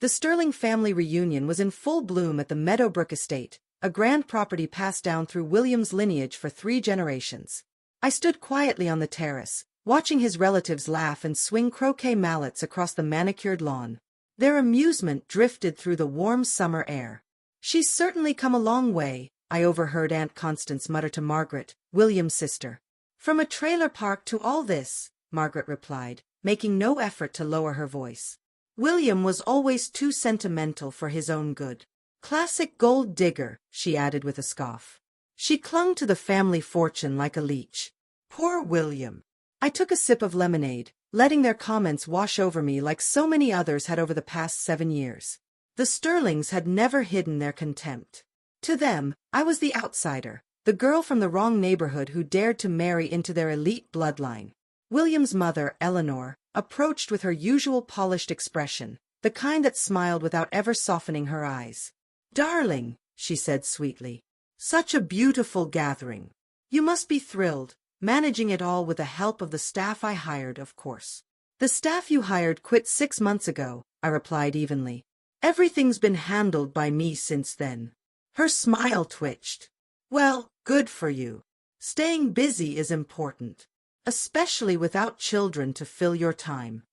The Sterling family reunion was in full bloom at the Meadowbrook estate, a grand property passed down through William's lineage for 3 generations. I stood quietly on the terrace, watching his relatives laugh and swing croquet mallets across the manicured lawn. Their amusement drifted through the warm summer air. "She's certainly come a long way," I overheard Aunt Constance mutter to Margaret, William's sister. "From a trailer park to all this," Margaret replied, making no effort to lower her voice. "William was always too sentimental for his own good. Classic gold digger," she added with a scoff. She clung to the family fortune like a leech. Poor William. I took a sip of lemonade, letting their comments wash over me like so many others had over the past 7 years. The Sterlings had never hidden their contempt. To them, I was the outsider, the girl from the wrong neighborhood who dared to marry into their elite bloodline. William's mother, Eleanor, approached with her usual polished expression, the kind that smiled without ever softening her eyes. "Darling," she said sweetly, "such a beautiful gathering. You must be thrilled, managing it all with the help of the staff I hired, of course." "The staff you hired quit 6 months ago," I replied evenly. "Everything's been handled by me since then." Her smile twitched. "Well, good for you. Staying busy is important, especially without children to fill your time."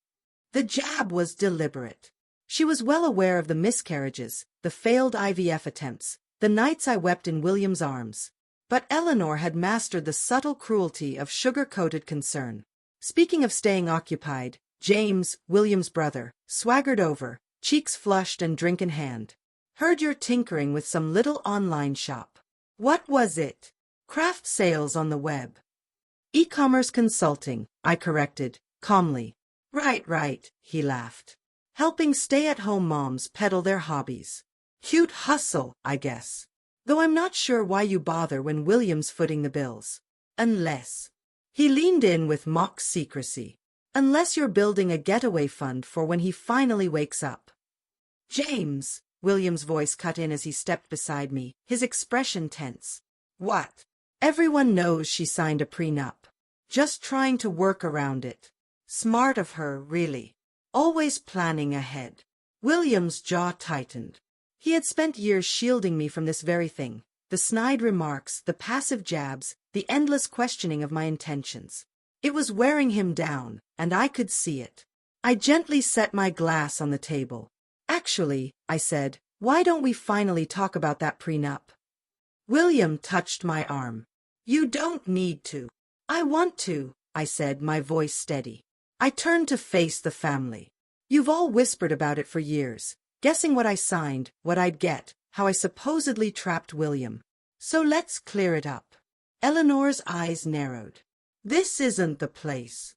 The jab was deliberate. She was well aware of the miscarriages, the failed IVF attempts, the nights I wept in William's arms. But Eleanor had mastered the subtle cruelty of sugar-coated concern. Speaking of staying occupied, James, William's brother, swaggered over, cheeks flushed and drink in hand. "Heard you're tinkering with some little online shop." "What was it?" "Craft sales on the web." "E-commerce consulting," I corrected, calmly. Right, he laughed. "Helping stay-at-home moms peddle their hobbies. Cute hustle, I guess. Though I'm not sure why you bother when William's footing the bills. Unless—" he leaned in with mock secrecy. "Unless you're building a getaway fund for when he finally wakes up." "James," William's voice cut in as he stepped beside me, his expression tense. "What?" "Everyone knows she signed a prenup. Just trying to work around it." Smart of her, really. Always planning ahead. William's jaw tightened. He had spent years shielding me from this very thing, the snide remarks, the passive jabs, the endless questioning of my intentions. It was wearing him down, and I could see it. I gently set my glass on the table. "Actually," I said, "why don't we finally talk about that prenup?" William touched my arm. "You don't need to." "I want to," I said, my voice steady. I turned to face the family. "You've all whispered about it for years, guessing what I signed, what I'd get, how I supposedly trapped William. So let's clear it up." Eleanor's eyes narrowed. "This isn't the place."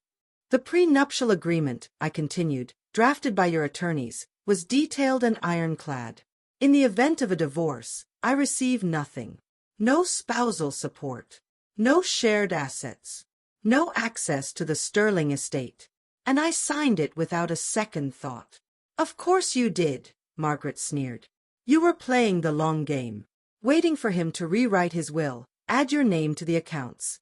"The prenuptial agreement," I continued, "drafted by your attorneys, was detailed and ironclad. In the event of a divorce, I receive nothing. No spousal support. No shared assets. No access to the Sterling estate. And I signed it without a second thought." "Of course you did," Margaret sneered. "You were playing the long game, waiting for him to rewrite his will, add your name to the accounts."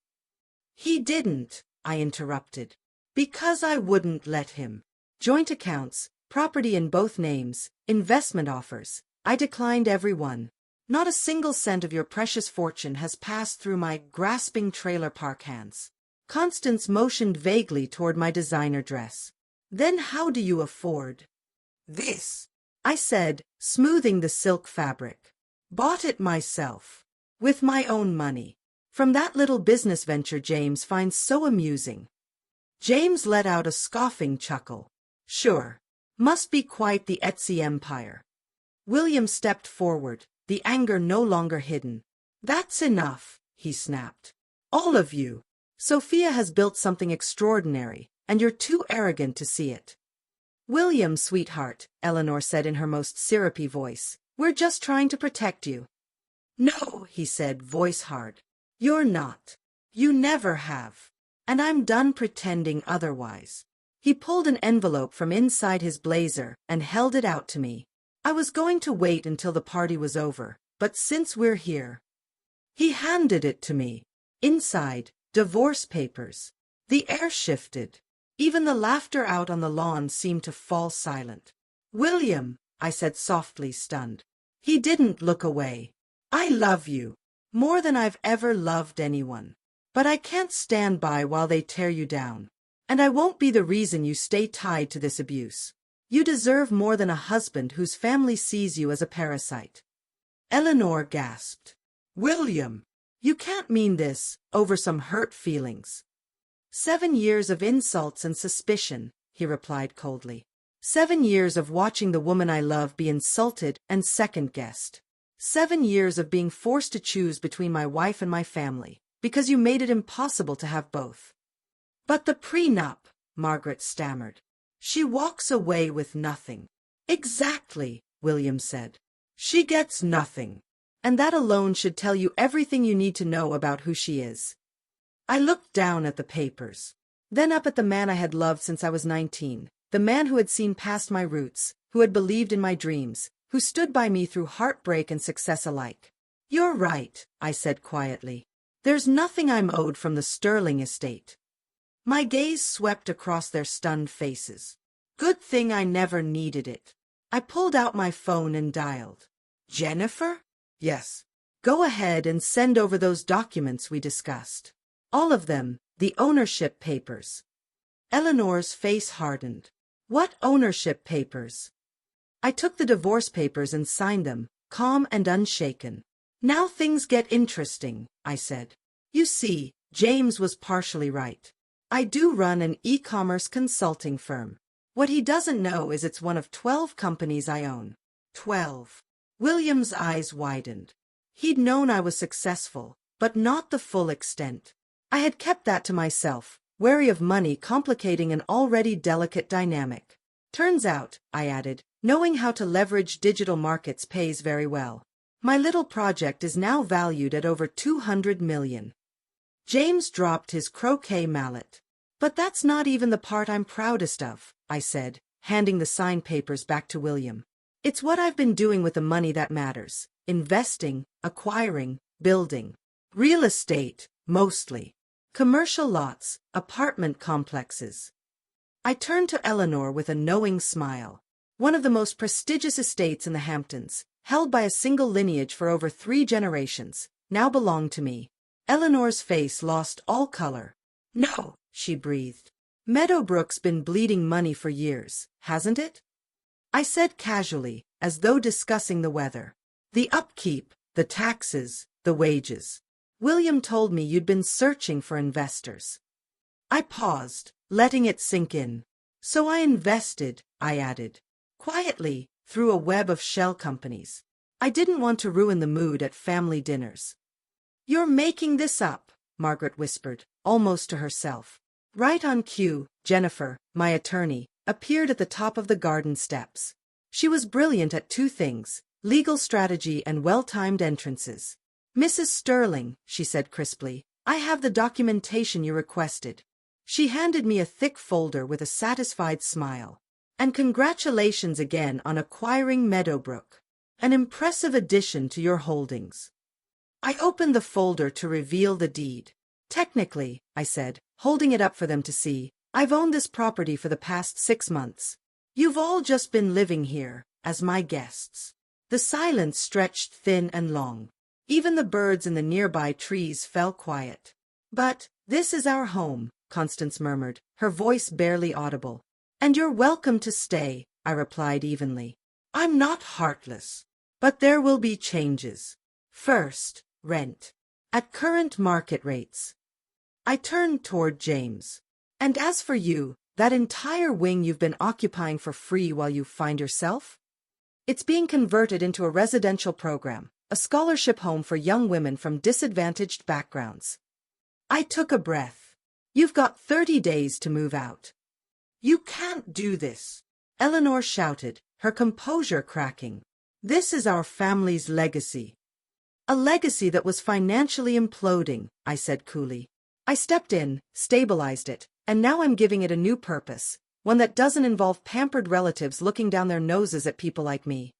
"He didn't," I interrupted. "Because I wouldn't let him. Joint accounts, property in both names, investment offers. I declined every one. Not a single cent of your precious fortune has passed through my grasping trailer park hands." Constance motioned vaguely toward my designer dress. "Then how do you afford this?" I said, smoothing the silk fabric. "Bought it myself. With my own money. From that little business venture James finds so amusing." James let out a scoffing chuckle. "Sure. Must be quite the Etsy empire." William stepped forward, the anger no longer hidden. "That's enough," he snapped. "All of you. Sophia has built something extraordinary, and you're too arrogant to see it." "William, sweetheart," Eleanor said in her most syrupy voice, "we're just trying to protect you." "No," he said, voice hard. "You're not. You never have. And I'm done pretending otherwise." He pulled an envelope from inside his blazer and held it out to me. I was going to wait until the party was over, but since we're here. He handed it to me. Inside, divorce papers. The air shifted. Even the laughter out on the lawn seemed to fall silent. "William," I said softly, stunned. He didn't look away. I love you. More than I've ever loved anyone. But I can't stand by while they tear you down. And I won't be the reason you stay tied to this abuse. You deserve more than a husband whose family sees you as a parasite. Eleanor gasped. William, you can't mean this, over some hurt feelings. 7 years of insults and suspicion, he replied coldly. 7 years of watching the woman I love be insulted and second-guessed. 7 years of being forced to choose between my wife and my family, because you made it impossible to have both. But the prenup, Margaret stammered. She walks away with nothing. Exactly, William said. She gets nothing. And that alone should tell you everything you need to know about who she is. I looked down at the papers. Then up at the man I had loved since I was 19, the man who had seen past my roots, who had believed in my dreams, who stood by me through heartbreak and success alike. You're right, I said quietly. There's nothing I'm owed from the Sterling estate. My gaze swept across their stunned faces. Good thing I never needed it. I pulled out my phone and dialed. Jennifer? Yes. Go ahead and send over those documents we discussed. All of them, the ownership papers. Eleanor's face hardened. What ownership papers? I took the divorce papers and signed them, calm and unshaken. Now things get interesting, I said. You see, James was partially right. I do run an e-commerce consulting firm. What he doesn't know is it's one of 12 companies I own. 12. William's eyes widened. He'd known I was successful, but not the full extent. I had kept that to myself, wary of money complicating an already delicate dynamic. Turns out, I added, knowing how to leverage digital markets pays very well. My little project is now valued at over 200 million. James dropped his croquet mallet. But that's not even the part I'm proudest of, I said, handing the signed papers back to William. It's what I've been doing with the money that matters. Investing, acquiring, building. Real estate, mostly. Commercial lots, apartment complexes. I turned to Eleanor with a knowing smile. One of the most prestigious estates in the Hamptons, held by a single lineage for over 3 generations, now belonged to me. Eleanor's face lost all color. No, she breathed. Meadowbrook's been bleeding money for years, hasn't it? I said casually, as though discussing the weather. The upkeep, the taxes, the wages. William told me you'd been searching for investors. I paused, letting it sink in. So I invested, I added. Quietly, through a web of shell companies. I didn't want to ruin the mood at family dinners. You're making this up, Margaret whispered, almost to herself. Right on cue, Jennifer, my attorney, appeared at the top of the garden steps. She was brilliant at 2 things, legal strategy and well-timed entrances. Mrs. Sterling, she said crisply, I have the documentation you requested. She handed me a thick folder with a satisfied smile. And congratulations again on acquiring Meadowbrook. An impressive addition to your holdings. I opened the folder to reveal the deed. Technically, I said, holding it up for them to see, I've owned this property for the past 6 months. You've all just been living here, as my guests. The silence stretched thin and long. Even the birds in the nearby trees fell quiet. But, this is our home, Constance murmured, her voice barely audible. And you're welcome to stay, I replied evenly. I'm not heartless. But there will be changes. First, rent. At current market rates. I turned toward James. And as for you, that entire wing you've been occupying for free while you find yourself? It's being converted into a residential program, a scholarship home for young women from disadvantaged backgrounds. I took a breath. You've got 30 days to move out. You can't do this, Eleanor shouted, her composure cracking. This is our family's legacy. A legacy that was financially imploding, I said coolly. I stepped in, stabilized it, and now I'm giving it a new purpose, one that doesn't involve pampered relatives looking down their noses at people like me.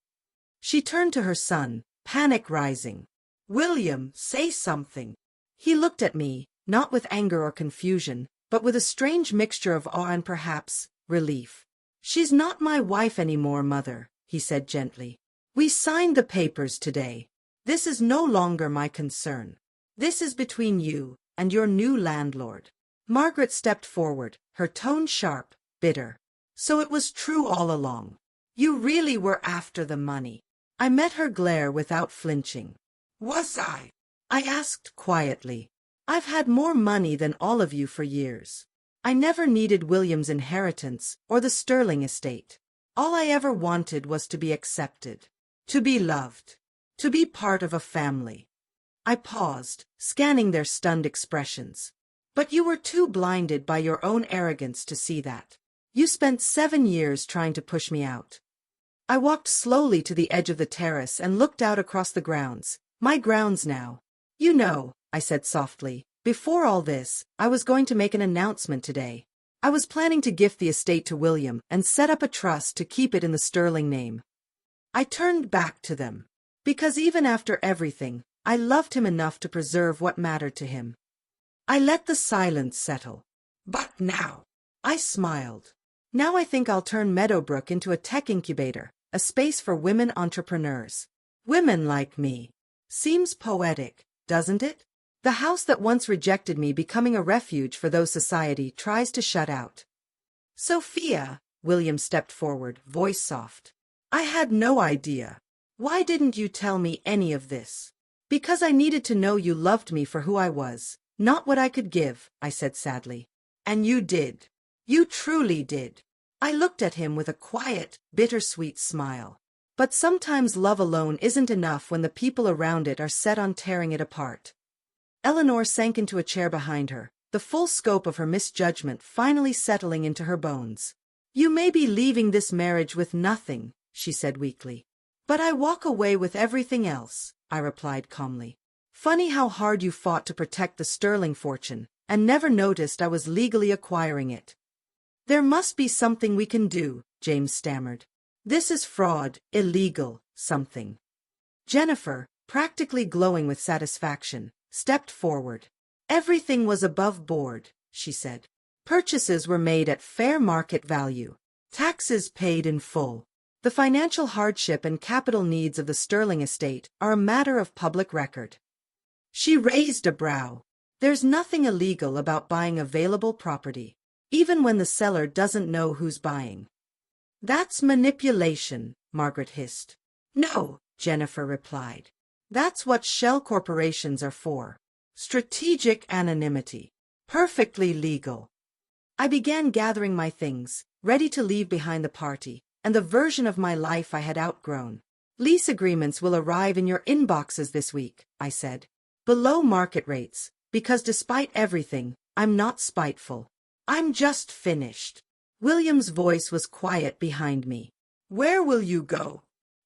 She turned to her son, panic rising. William, say something. He looked at me, not with anger or confusion, but with a strange mixture of awe and perhaps relief. She's not my wife anymore, Mother, he said gently. We signed the papers today. This is no longer my concern. This is between you and your new landlord. Margaret stepped forward, her tone sharp, bitter. So it was true all along. You really were after the money. I met her glare without flinching. Was I? I asked quietly. I've had more money than all of you for years. I never needed William's inheritance or the Sterling estate. All I ever wanted was to be accepted, to be loved, to be part of a family. I paused, scanning their stunned expressions. But you were too blinded by your own arrogance to see that. You spent 7 years trying to push me out. I walked slowly to the edge of the terrace and looked out across the grounds. My grounds now. You know, I said softly, before all this, I was going to make an announcement today. I was planning to gift the estate to William and set up a trust to keep it in the Sterling name. I turned back to them. Because even after everything, I loved him enough to preserve what mattered to him. I let the silence settle. But now, I smiled. Now I think I'll turn Meadowbrook into a tech incubator, a space for women entrepreneurs. Women like me. Seems poetic, doesn't it? The house that once rejected me becoming a refuge for those society tries to shut out. Sophia, William stepped forward, voice soft. I had no idea. Why didn't you tell me any of this? Because I needed to know you loved me for who I was, not what I could give, I said sadly. And you did. You truly did. I looked at him with a quiet, bittersweet smile. But sometimes love alone isn't enough when the people around it are set on tearing it apart. Eleanor sank into a chair behind her, the full scope of her misjudgment finally settling into her bones. You may be leaving this marriage with nothing, she said weakly. But I walk away with everything else, I replied calmly. Funny how hard you fought to protect the Sterling fortune, and never noticed I was legally acquiring it. There must be something we can do, James stammered. This is fraud, illegal, something. Jennifer, practically glowing with satisfaction, stepped forward. Everything was above board, she said. Purchases were made at fair market value. Taxes paid in full. The financial hardship and capital needs of the Sterling estate are a matter of public record. She raised a brow. There's nothing illegal about buying available property, even when the seller doesn't know who's buying. That's manipulation, Margaret hissed. No, Jennifer replied. That's what shell corporations are for. Strategic anonymity. Perfectly legal. I began gathering my things, ready to leave behind the party, and the version of my life I had outgrown. Lease agreements will arrive in your inboxes this week, I said. Below market rates, because despite everything, I'm not spiteful. I'm just finished. William's voice was quiet behind me. Where will you go?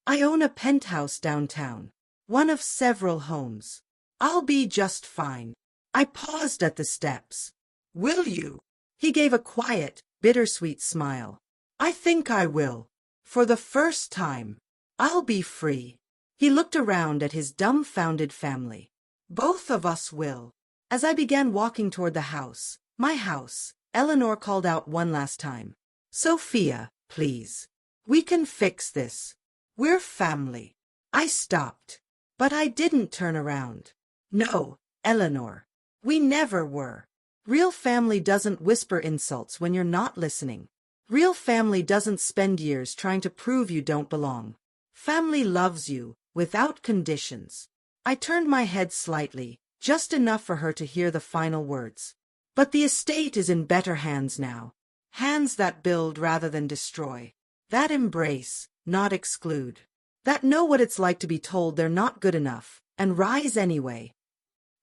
I own a penthouse downtown. One of several homes. I'll be just fine. I paused at the steps. Will you? He gave a quiet, bittersweet smile. I think I will. For the first time. I'll be free. He looked around at his dumbfounded family. Both of us will. As I began walking toward the house, my house, Eleanor called out one last time. Sophia, please. We can fix this. We're family. I stopped. But I didn't turn around. No, Eleanor. We never were. Real family doesn't whisper insults when you're not listening. Real family doesn't spend years trying to prove you don't belong. Family loves you, without conditions. I turned my head slightly, just enough for her to hear the final words. But the estate is in better hands now. Hands that build rather than destroy. That embrace, not exclude. That know what it's like to be told they're not good enough, and rise anyway.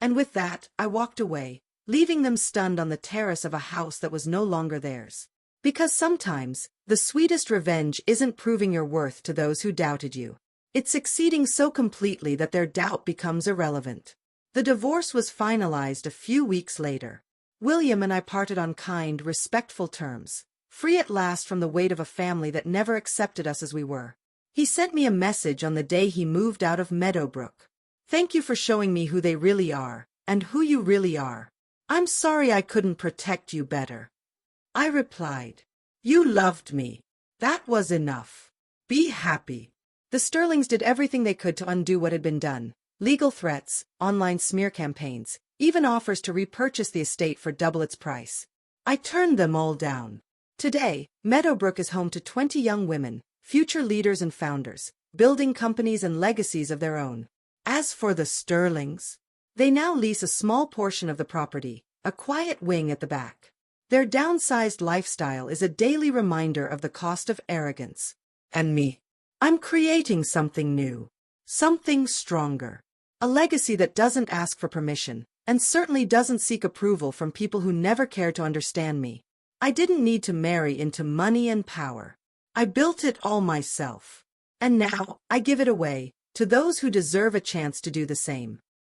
And with that, I walked away, leaving them stunned on the terrace of a house that was no longer theirs. Because sometimes, the sweetest revenge isn't proving your worth to those who doubted you. It's succeeding so completely that their doubt becomes irrelevant. The divorce was finalized a few weeks later. William and I parted on kind, respectful terms, free at last from the weight of a family that never accepted us as we were. He sent me a message on the day he moved out of Meadowbrook. Thank you for showing me who they really are, and who you really are. I'm sorry I couldn't protect you better. I replied. You loved me. That was enough. Be happy. The Sterlings did everything they could to undo what had been done. Legal threats, online smear campaigns, even offers to repurchase the estate for double its price. I turned them all down. Today, Meadowbrook is home to 20 young women, future leaders and founders, building companies and legacies of their own. As for the Sterlings, they now lease a small portion of the property, a quiet wing at the back. Their downsized lifestyle is a daily reminder of the cost of arrogance. And me. I'm creating something new. Something stronger. A legacy that doesn't ask for permission, and certainly doesn't seek approval from people who never cared to understand me. I didn't need to marry into money and power. I built it all myself. And now, I give it away, to those who deserve a chance to do the same.